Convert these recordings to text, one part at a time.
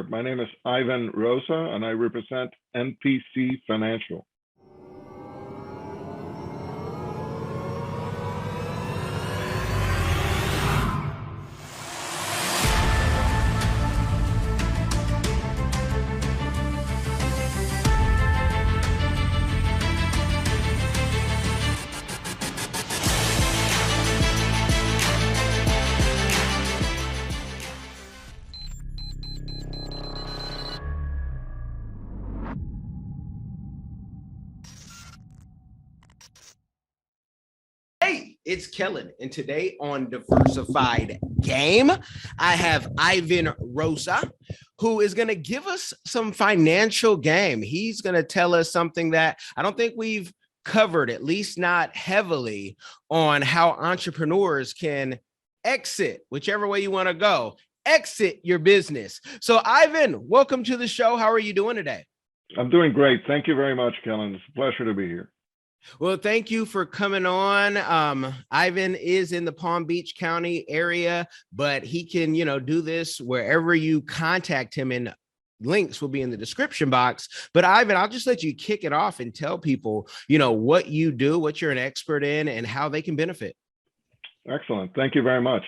My name is Ivan Rosa, and I represent NPC Financial. Hey, it's Kellen, and today on Diversified Game, I have Ivan Rosa, who is going to give us some financial game. He's going to tell us something that I don't think we've covered, at least not heavily, on how entrepreneurs can exit, whichever way you want to go, exit your business. So, Ivan, welcome to the show. How are you doing today? I'm doing great. Thank you very much, Kellen. It's a pleasure to be here. Well, thank you for coming on. Ivan is in the Palm Beach County area, but he can, do this wherever you contact him, and links will be in the description box. But Ivan, I'll just let you kick it off and tell people, what you do, what you're an expert in, and how they can benefit. Excellent. Thank you very much.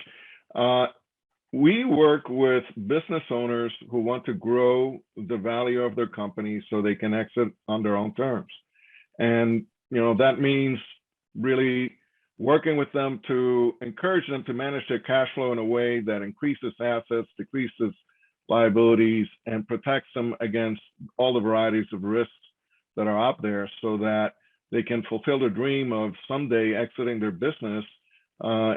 We work with business owners who want to grow the value of their company so they can exit on their own terms. And that means really working with them to encourage them to manage their cash flow in a way that increases assets, decreases liabilities, and protects them against all the varieties of risks that are out there so that they can fulfill their dream of someday exiting their business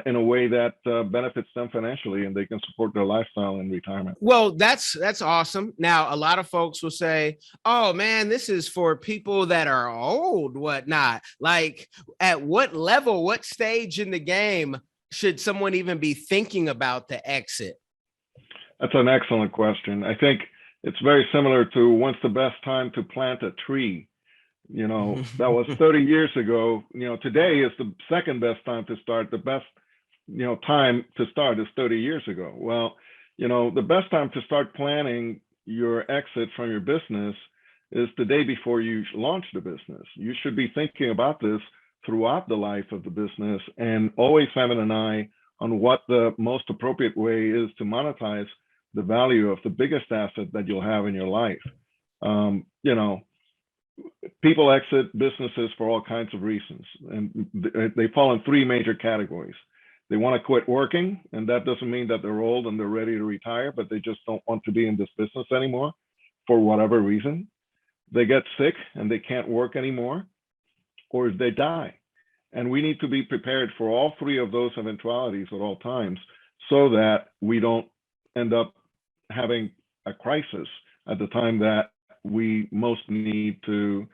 in a way that benefits them financially, and they can support their lifestyle in retirement. Well, that's awesome. Now, a lot of folks will say, "Oh man, this is for people that are old, whatnot." Like, at what level, what stage in the game should someone even be thinking about the exit? That's an excellent question. I think it's very similar to when's the best time to plant a tree. That was 30 years ago. Today is the second best time to start. The best, time to start is 30 years ago. Well, the best time to start planning your exit from your business is the day before you launch the business. You should be thinking about this throughout the life of the business and always having an eye on what the most appropriate way is to monetize the value of the biggest asset that you'll have in your life. People exit businesses for all kinds of reasons, and they fall in three major categories. They want to quit working, and that doesn't mean that they're old and they're ready to retire, but they just don't want to be in this business anymore for whatever reason. They get sick and they can't work anymore, or they die. And we need to be prepared for all three of those eventualities at all times so that we don't end up having a crisis at the time that we most need to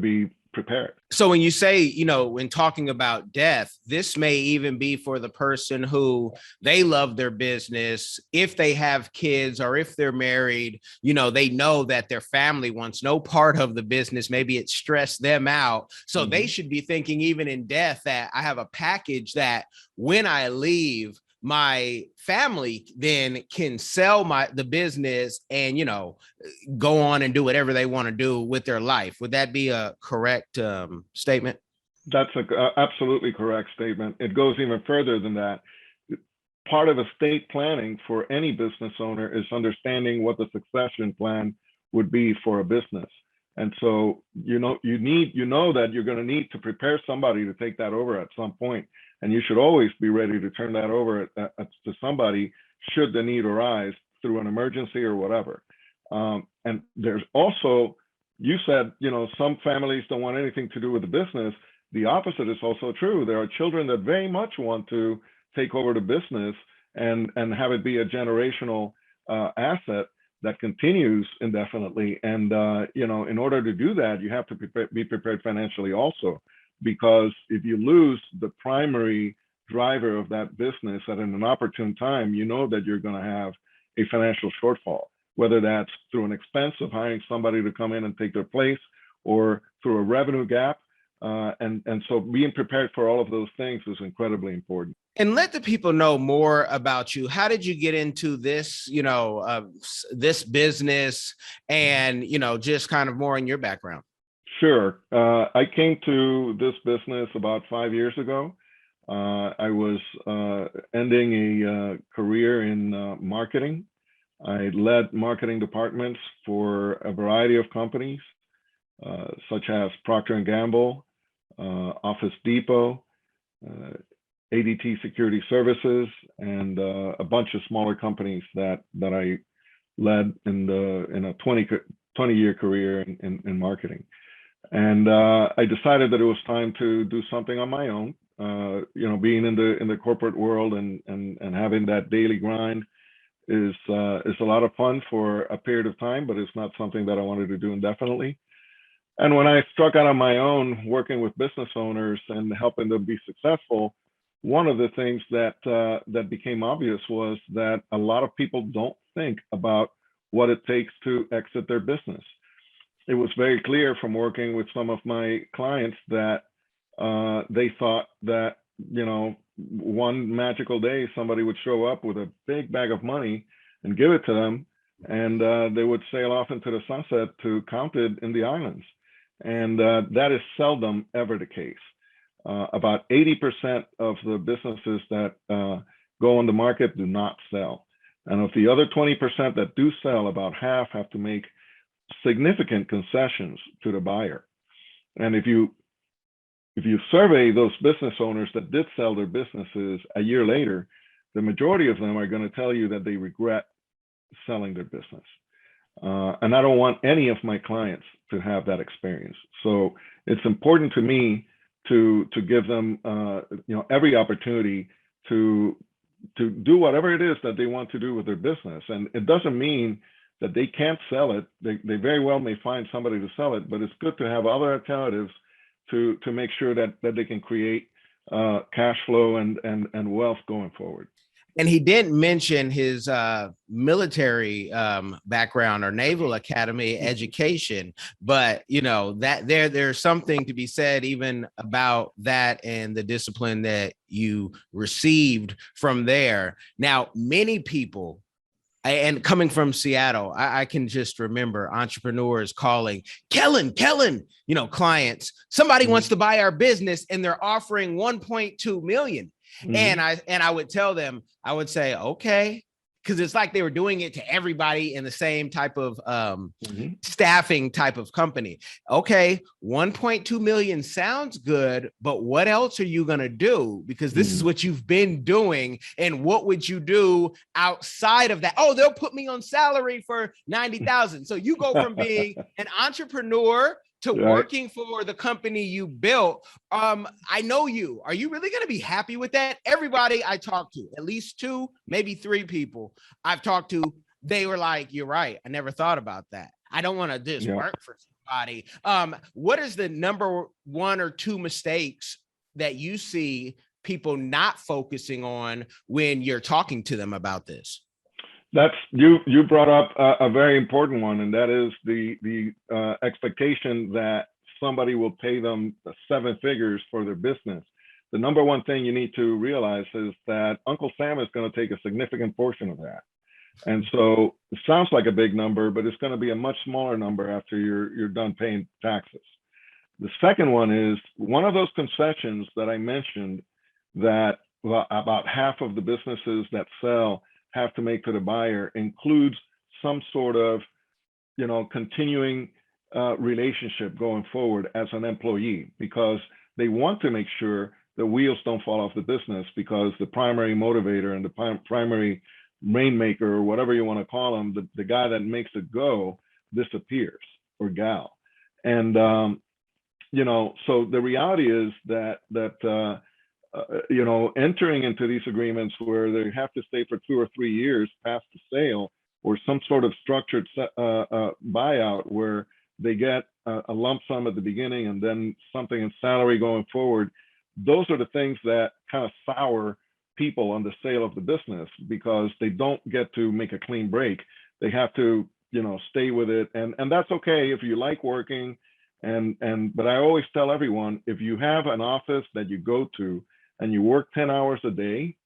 be prepared. So when you say, when talking about death, this may even be for the person who they love their business. If they have kids or if they're married, they know that their family wants no part of the business. Maybe it stressed them out. So they should be thinking, even in death, that I have a package that when I leave, my family then can sell the business and, go on and do whatever they want to do with their life. Would that be a correct statement? That's an absolutely correct statement. It goes even further than that. Part of estate planning for any business owner is understanding what the succession plan would be for a business. And so, that you're going to need to prepare somebody to take that over at some point. And you should always be ready to turn that over to somebody should the need arise through an emergency or whatever. And there's also, you said, some families don't want anything to do with the business. The opposite is also true. There are children that very much want to take over the business and have it be a generational asset that continues indefinitely. And, in order to do that, you have to be prepared financially also. Because if you lose the primary driver of that business at an opportune time, that you're going to have a financial shortfall, whether that's through an expense of hiring somebody to come in and take their place or through a revenue gap. And so being prepared for all of those things is incredibly important. And let the people know more about you. How did you get into this, this business, and, just kind of more in your background? Sure. I came to this business about 5 years ago. I was ending a career in marketing. I led marketing departments for a variety of companies, such as Procter & Gamble, Office Depot, ADT Security Services, and a bunch of smaller companies that I led in a 20-year career in marketing. And I decided that it was time to do something on my own. Being in the corporate world and having that daily grind is a lot of fun for a period of time, but it's not something that I wanted to do indefinitely. And when I struck out on my own, working with business owners and helping them be successful, one of the things that became obvious was that a lot of people don't think about what it takes to exit their business. It was very clear from working with some of my clients that they thought that, one magical day somebody would show up with a big bag of money and give it to them, and they would sail off into the sunset to count it in the islands. And that is seldom ever the case. About 80% of the businesses that go on the market do not sell. And of the other 20% that do sell, about half have to make significant concessions to the buyer. And if you survey those business owners that did sell their businesses a year later, the majority of them are going to tell you that they regret selling their business. And I don't want any of my clients to have that experience. So it's important to me to give them every opportunity to do whatever it is that they want to do with their business. And it doesn't mean that they can't sell it. They very well may find somebody to sell it, but it's good to have other alternatives to make sure that they can create cash flow and wealth going forward. And he didn't mention his military background or Naval Academy education, but that there's something to be said even about that and the discipline that you received from there. Now, many people, and coming from Seattle, I can just remember entrepreneurs calling, Kellen, clients, somebody wants to buy our business and they're offering 1.2 million. And I would tell them, I would say, okay, because it's like they were doing it to everybody in the same type of staffing type of company. Okay, 1.2 million sounds good, but what else are you going to do? Because this is what you've been doing. And what would you do outside of that? Oh, they'll put me on salary for 90,000. So you go from being an entrepreneur to working for the company you built. I know you. Are you really going to be happy with that? Everybody I talked to, at least 2, maybe 3 people I've talked to, they were like, you're right. I never thought about that. I don't want to just work for somebody. What is the number 1 or 2 mistakes that you see people not focusing on when you're talking to them about this? That's you brought up a very important one, and that is the expectation that somebody will pay them 7 figures for their business. The number one thing you need to realize is that Uncle Sam is going to take a significant portion of that. And so it sounds like a big number, but it's going to be a much smaller number after you're done paying taxes. The second one is one of those concessions that I mentioned that about half of the businesses that sell have to make to the buyer includes some sort of, continuing relationship going forward as an employee, because they want to make sure the wheels don't fall off the business, because the primary motivator and the primary rainmaker, or whatever you want to call him, the guy that makes it go, disappears, or gal. And, so the reality is that entering into these agreements where they have to stay for 2 or 3 years past the sale, or some sort of structured buyout where they get a lump sum at the beginning and then something in salary going forward, those are the things that kind of sour people on the sale of the business, because they don't get to make a clean break. They have to, stay with it. And that's okay if you like working But I always tell everyone, if you have an office that you go to and you work 10 hours a day,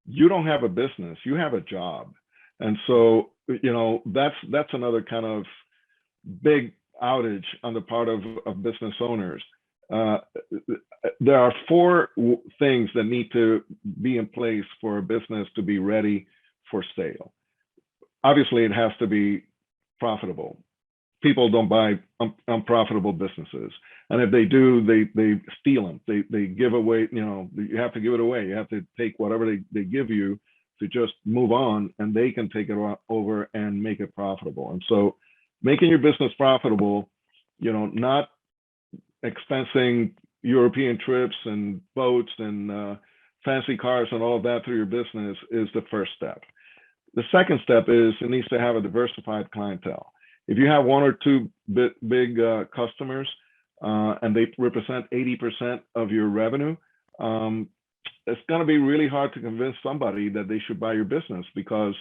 you don't have a business, you have a job. And so, that's another kind of big outage on the part of business owners. Uh, there are four things that need to be in place for a business to be ready for sale. Obviously, it has to be profitable. People don't buy unprofitable businesses, and if they do, they steal them. They give away. You have to give it away. You have to take whatever they give you to just move on, and they can take it over and make it profitable. And so, making your business profitable, not expensing European trips and boats and fancy cars and all of that through your business is the first step. The second step is it needs to have a diversified clientele. If you have one or two big customers and they represent 80% of your revenue, it's going to be really hard to convince somebody that they should buy your business, because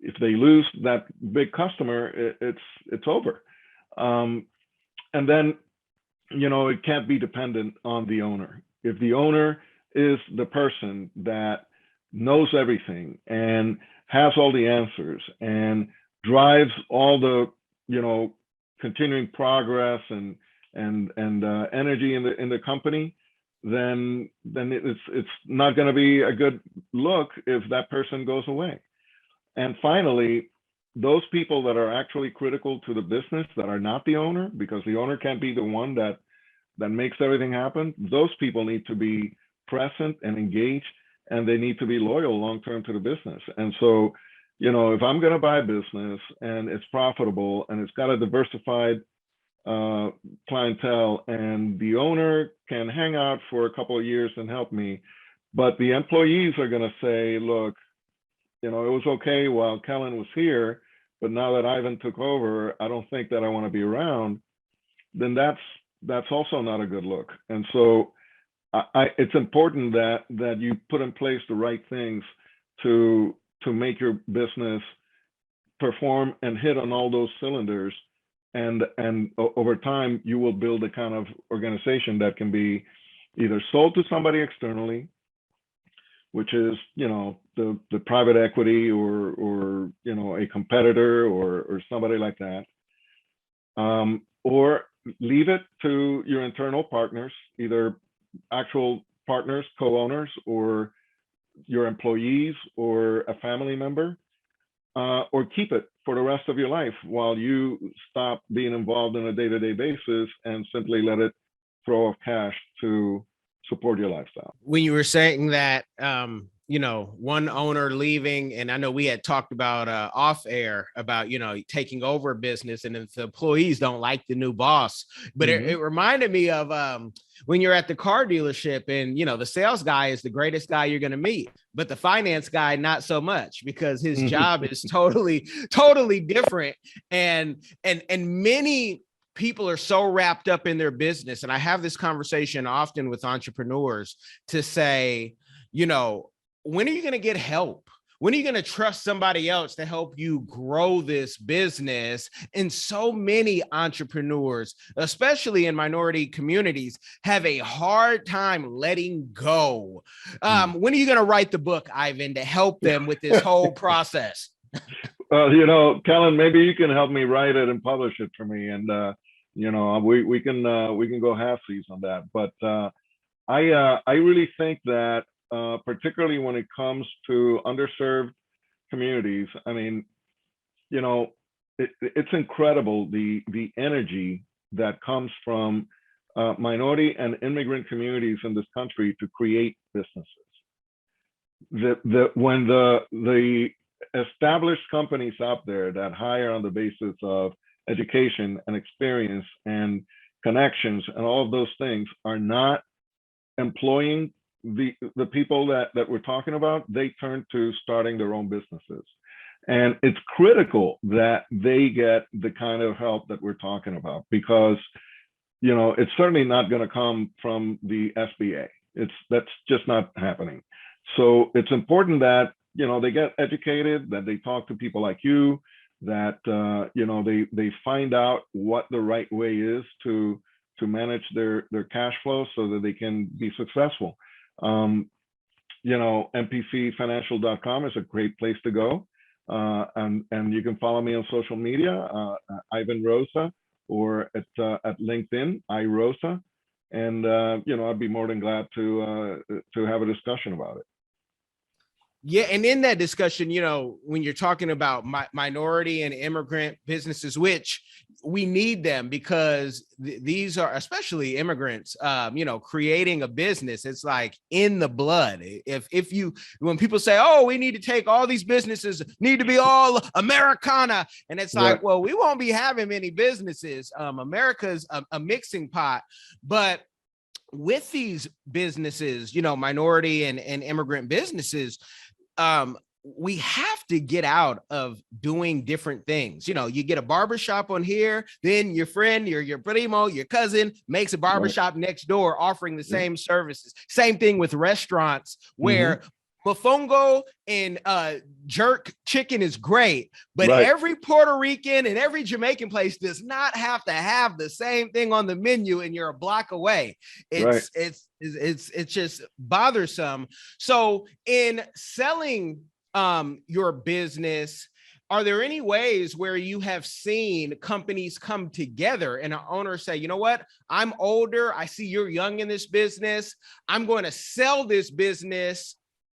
if they lose that big customer, it's over. And then, it can't be dependent on the owner. If the owner is the person that knows everything and has all the answers and drives all the continuing progress and energy in the company, then it's not going to be a good look if that person goes away. And finally, those people that are actually critical to the business that are not the owner, because the owner can't be the one that makes everything happen, those people need to be present and engaged, and they need to be loyal long-term to the business. And so, if I'm going to buy a business and it's profitable and it's got a diversified clientele, and the owner can hang out for a couple of years and help me, but the employees are going to say, look, it was okay while Kellen was here, but now that Ivan took over, I don't think that I want to be around, then that's also not a good look. And so it's important that you put in place the right things to make your business perform and hit on all those cylinders. And over time, you will build a kind of organization that can be either sold to somebody externally, which is, the private equity or a competitor or somebody like that, or leave it to your internal partners, either actual partners, co-owners, or your employees or a family member, or keep it for the rest of your life while you stop being involved on a day-to-day basis and simply let it throw off cash to support your lifestyle. When you were saying that, one owner leaving, and I know we had talked about off air about, taking over a business, and if the employees don't like the new boss, but it reminded me of when you're at the car dealership and, the sales guy is the greatest guy you're going to meet, but the finance guy, not so much, because his job is totally different. And many people are so wrapped up in their business. And I have this conversation often with entrepreneurs to say, when are you going to get help? When are you going to trust somebody else to help you grow this business? And so many entrepreneurs, especially in minority communities, have a hard time letting go. When are you going to write the book, Ivan, to help them with this whole process? Well, Kellen, maybe you can help me write it and publish it for me. And, we can go halfsies on that. But I really think that, particularly when it comes to underserved communities, I mean, it's incredible the energy that comes from minority and immigrant communities in this country to create businesses. When the established companies out there that hire on the basis of education and experience and connections and all of those things are not employing the people that we're talking about, they turn to starting their own businesses. And it's critical that they get the kind of help that we're talking about, because it's certainly not going to come from the SBA. That's just not happening. So it's important that they get educated, that they talk to people like you, that they find out what the right way is to manage their cash flow so that they can be successful. mpcfinancial.com is a great place to go. And you can follow me on social media, Ivan Rosa, or at LinkedIn, Rosa. And I'd be more than glad to have a discussion about it. Yeah, and in that discussion, when you're talking about minority and immigrant businesses, which we need them because these are, especially immigrants, creating a business, it's like in the blood. When people say, oh, we need to take all these businesses, need to be all Americana, and it's like, well, we won't be having many businesses. America's a mixing pot, but with these businesses, minority and immigrant businesses, we have to get out of doing different things. You get a barbershop on here, then your friend, your primo, your cousin makes a barbershop next door offering the same services. Same thing with restaurants where mofongo and jerk chicken is great, but every Puerto Rican and every Jamaican place does not have to have the same thing on the menu, and you're a block away. It's just bothersome. So in selling your business, are there any ways where you have seen companies come together and an owner say, you know what, I'm older, I see you're young in this business, I'm going to sell this business?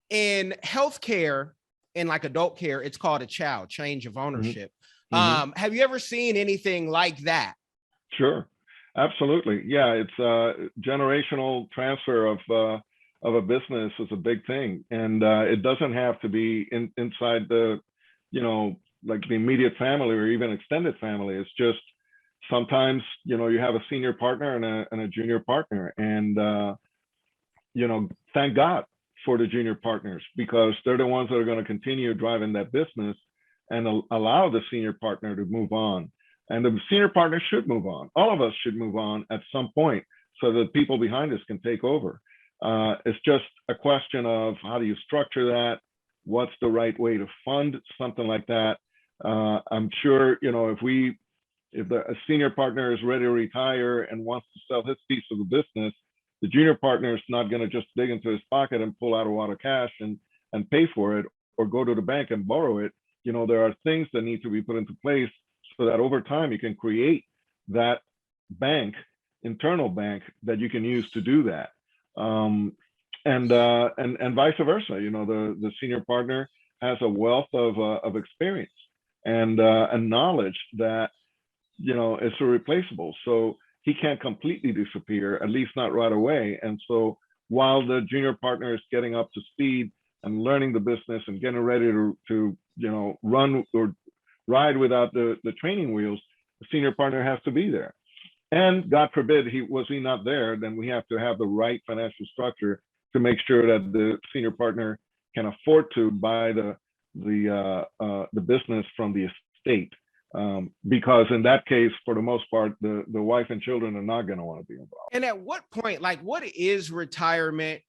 In healthcare, in like adult care, it's called a change of ownership. Have you ever seen anything like that? Sure, absolutely. Yeah, it's a generational transfer of a business is a big thing, and it doesn't have to be inside the, like the immediate family or even extended family. It's just sometimes you have a senior partner and a junior partner, and thank God for the junior partners, because they're the ones that are going to continue driving that business and allow the senior partner to move on. And the senior partner should move on. All of us should move on at some point so that people behind us can take over. It's just a question of how do you structure that? What's the right way to fund something like that? I'm sure, if a senior partner is ready to retire and wants to sell his piece of the business, the junior partner is not going to just dig into his pocket and pull out a wad of cash and pay for it, or go to the bank and borrow it. There are things that need to be put into place so that over time you can create that bank, internal bank, that you can use to do that. And vice versa. The senior partner has a wealth of experience and knowledge that is irreplaceable. So he can't completely disappear, at least not right away. And so while the junior partner is getting up to speed and learning the business and getting ready to run or ride without the training wheels, the senior partner has to be there. And God forbid he not there, then we have to have the right financial structure to make sure that the senior partner can afford to buy the business from the estate. Because in that case, for the most part, the wife and children are not going to want to be involved. And at what point, like, what is retirement?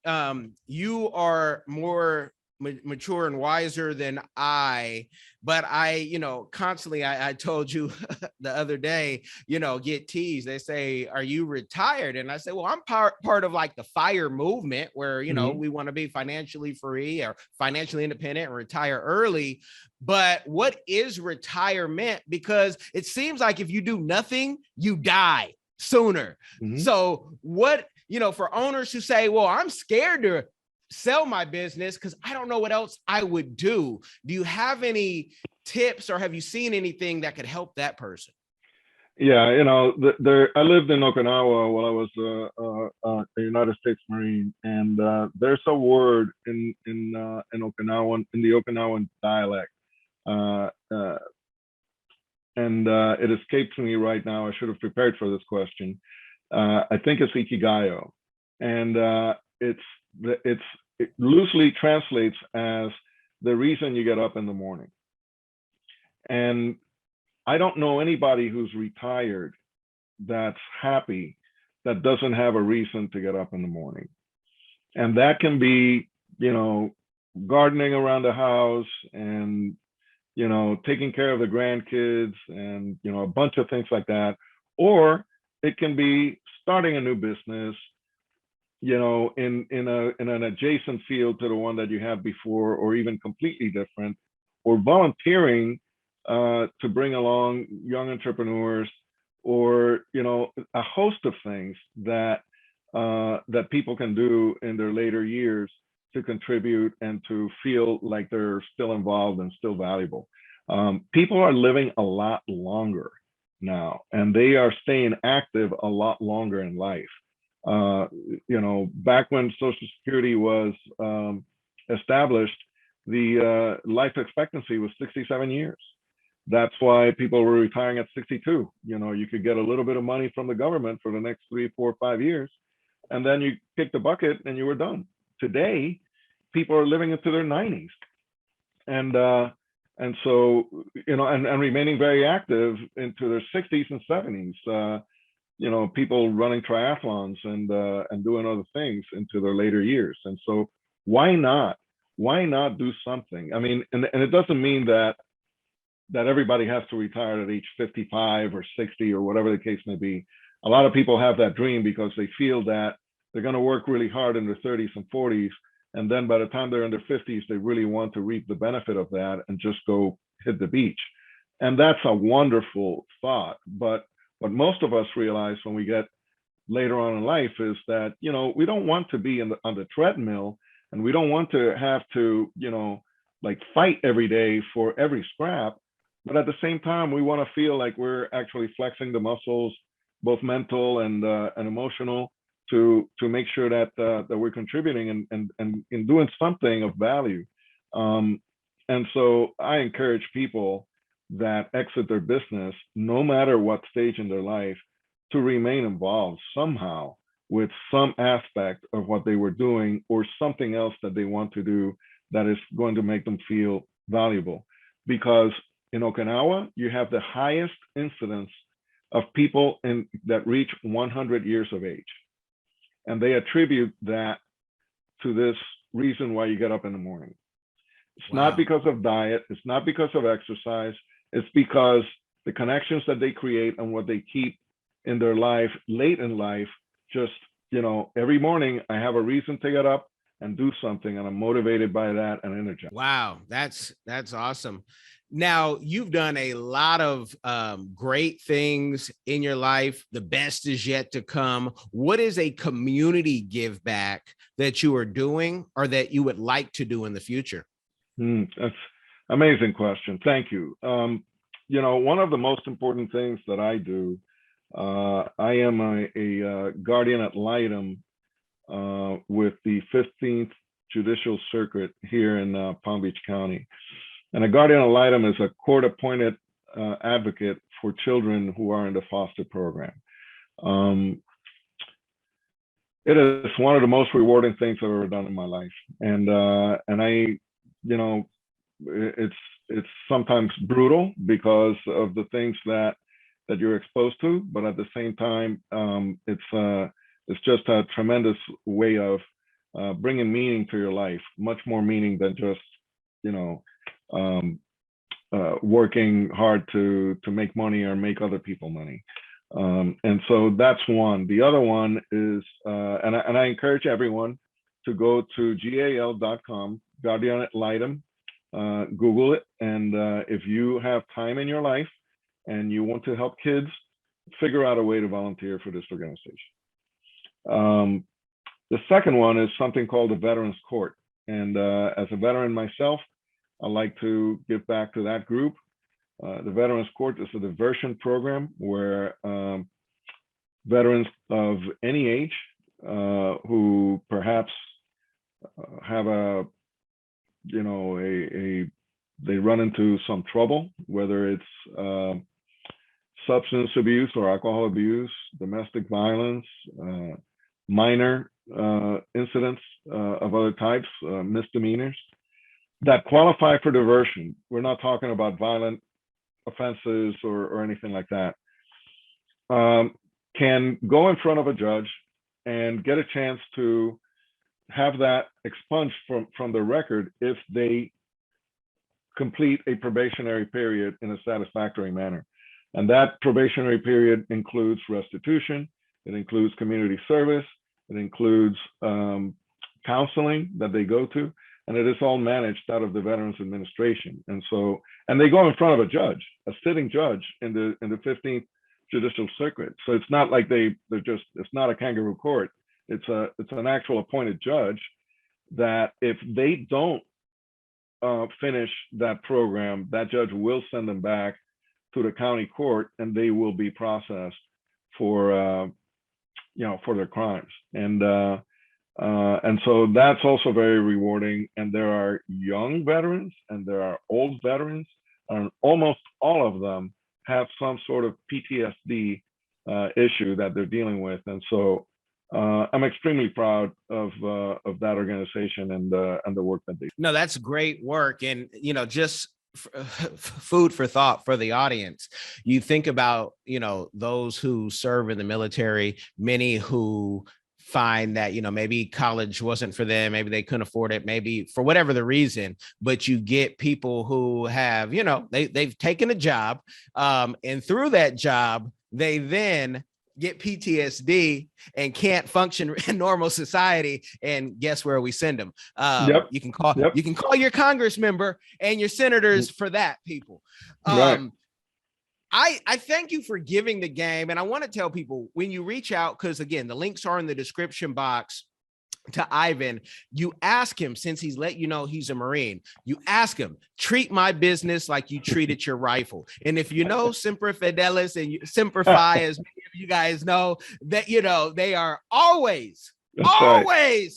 You are more mature and wiser than I, but I, constantly, I told you the other day, get teased. They say, are you retired? And I say, well, I'm part of like the FIRE movement where, we want to be financially free or financially independent and retire early. But what is retirement? Because it seems like if you do nothing, you die sooner. So what, for owners who say, well, I'm scared to sell my business because I don't know what else I would do. Do you have any tips, or have you seen anything that could help that person? Yeah, I lived in Okinawa while I was a United States Marine, and there's a word in Okinawan, in the Okinawan dialect, and it escapes me right now. I should have prepared for this question. I think it's ikigayo, and it loosely translates as the reason you get up in the morning. And I don't know anybody who's retired that's happy that doesn't have a reason to get up in the morning. And that can be, gardening around the house and, taking care of the grandkids and, a bunch of things like that. Or it can be starting a new business, in an adjacent field to the one that you had before, or even completely different, or volunteering to bring along young entrepreneurs, or a host of things that that people can do in their later years to contribute and to feel like they're still involved and still valuable. People are living a lot longer now, and they are staying active a lot longer in life. Back when Social Security was established, the life expectancy was 67 years. That's why people were retiring at 62. You could get a little bit of money from the government for the next 3, 4, 5 years, and then you kick the bucket and you were done. Today, people are living into their 90s, and so and remaining very active into their 60s and 70s. People running triathlons and doing other things into their later years. And so why not? Why not do something? I mean, and it doesn't mean that everybody has to retire at age 55 or 60 or whatever the case may be. A lot of people have that dream because they feel that they're going to work really hard in their 30s and 40s. And then by the time they're in their 50s, they really want to reap the benefit of that and just go hit the beach. And that's a wonderful thought. But what most of us realize when we get later on in life is that, we don't want to be on the treadmill, and we don't want to have to, like fight every day for every scrap. But at the same time, we want to feel like we're actually flexing the muscles, both mental and emotional, to make sure that we're contributing and in doing something of value. And so I encourage people that exit their business, no matter what stage in their life, to remain involved somehow with some aspect of what they were doing, or something else that they want to do that is going to make them feel valuable. Because in Okinawa, you have the highest incidence of people that reach 100 years of age. And they attribute that to this reason why you get up in the morning. It's not because of diet. It's not because of exercise. It's because the connections that they create and what they keep in their life, late in life, just, every morning I have a reason to get up and do something, and I'm motivated by that and energized. Wow, that's awesome. Now, you've done a lot of great things in your life. The best is yet to come. What is a community give back that you are doing, or that you would like to do in the future? That's amazing question. Thank you. One of the most important things that I do, I am a guardian ad litem with the 15th Judicial Circuit here in Palm Beach County. And a guardian ad litem is a court-appointed advocate for children who are in the foster program. It is one of the most rewarding things I've ever done in my life. And I, it's sometimes brutal because of the things that you're exposed to, but at the same time, it's just a tremendous way of bringing meaning to your life, much more meaning than just working hard to make money or make other people money. And so that's one. The other one is, and I encourage everyone to go to gal.com, guardian ad litem. Google it, and if you have time in your life and you want to help kids, figure out a way to volunteer for this organization. The second one is something called the Veterans Court, and as a veteran myself, I like to give back to that group. The Veterans Court is a diversion program where veterans of any age who perhaps have they run into some trouble, whether it's substance abuse or alcohol abuse, domestic violence, minor incidents of other types, misdemeanors, that qualify for diversion. We're not talking about violent offenses or anything like that. Can go in front of a judge and get a chance to have that expunged from the record if they complete a probationary period in a satisfactory manner. And that probationary period includes restitution, it includes community service, it includes counseling that they go to, and it is all managed out of the Veterans Administration. And so, and they go in front of a judge, a sitting judge in the 15th Judicial Circuit. So it's not like they're just, it's not a kangaroo court. It's an actual appointed judge that if they don't finish that program, that judge will send them back to the county court, and they will be processed for for their crimes. And so that's also very rewarding. And there are young veterans and there are old veterans, and almost all of them have some sort of PTSD issue that they're dealing with. And so I'm extremely proud of that organization and the work that they do. No, that's great work. And, just food for thought for the audience. You think about, those who serve in the military, many who find that, maybe college wasn't for them, maybe they couldn't afford it, maybe for whatever the reason, but you get people who have, they've taken a job, and through that job, they then get PTSD and can't function in normal society. And guess where we send them? You can call your Congress member and your senators for that, people. Right. I thank you for giving the game. And I want to tell people, when you reach out, because again, the links are in the description box to Ivan, you ask him, since he's let you know he's a Marine, you ask him, treat my business like you treated your rifle. And if you know Semper Fidelis and Semper Fi, as many of you guys know, that, they are always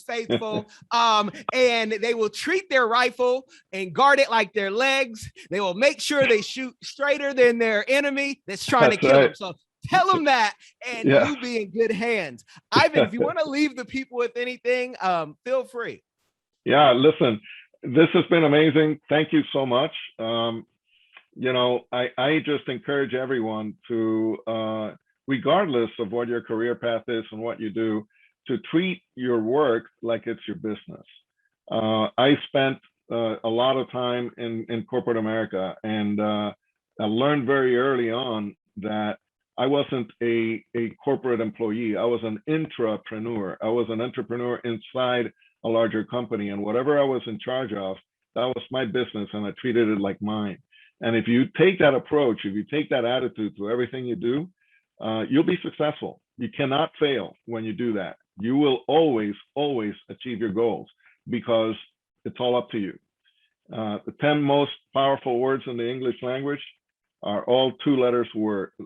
faithful. And they will treat their rifle and guard it like their legs. They will make sure they shoot straighter than their enemy that's trying to kill them. So tell them that, and you be in good hands. Ivan, if you want to leave the people with anything, feel free. Yeah, listen, this has been amazing. Thank you so much. I just encourage everyone to, regardless of what your career path is and what you do, to treat your work like it's your business. I spent a lot of time in corporate America, and I learned very early on that I wasn't a corporate employee. I was an intrapreneur. I was an entrepreneur inside a larger company, and whatever I was in charge of, that was my business, and I treated it like mine. And if you take that approach, if you take that attitude to everything you do, you'll be successful. You cannot fail when you do that. You will always achieve your goals, because it's all up to you. The 10 most powerful words in the English language are all 2 letters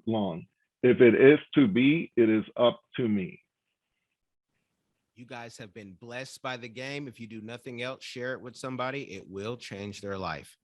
long. If it is to be, it is up to me. You guys have been blessed by the game. If you do nothing else, share it with somebody. It will change their life.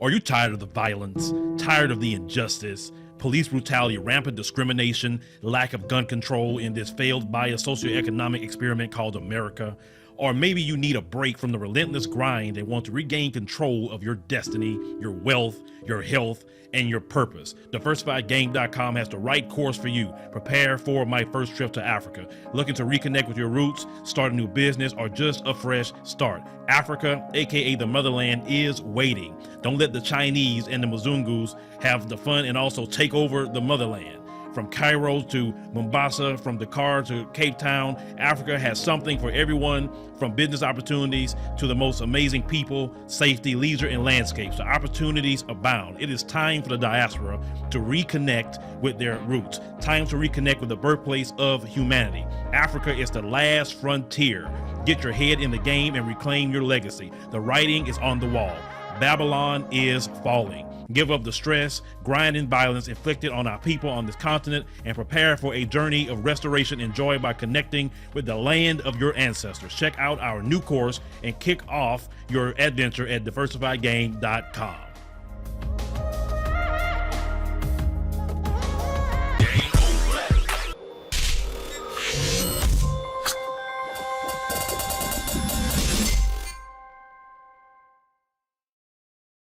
Are you tired of the violence, tired of the injustice, police brutality, rampant discrimination, lack of gun control in this failed bias socioeconomic experiment called America? Or maybe you need a break from the relentless grind and want to regain control of your destiny, your wealth, your health, and your purpose. Diversifiedgame.com has the right course for you. Prepare for my first trip to Africa. Looking to reconnect with your roots, start a new business, or just a fresh start. Africa, aka the motherland, is waiting. Don't let the Chinese and the Mzungus have the fun and also take over the motherland. From Cairo to Mombasa, from Dakar to Cape Town, Africa has something for everyone, from business opportunities to the most amazing people, safety, leisure, and landscapes. The opportunities abound. It is time for the diaspora to reconnect with their roots. Time to reconnect with the birthplace of humanity. Africa is the last frontier. Get your head in the game and reclaim your legacy. The writing is on the wall. Babylon is falling. Give up the stress, grind, and violence inflicted on our people on this continent, and prepare for a journey of restoration and joy by connecting with the land of your ancestors. Check out our new course and kick off your adventure at diversifiedgame.com.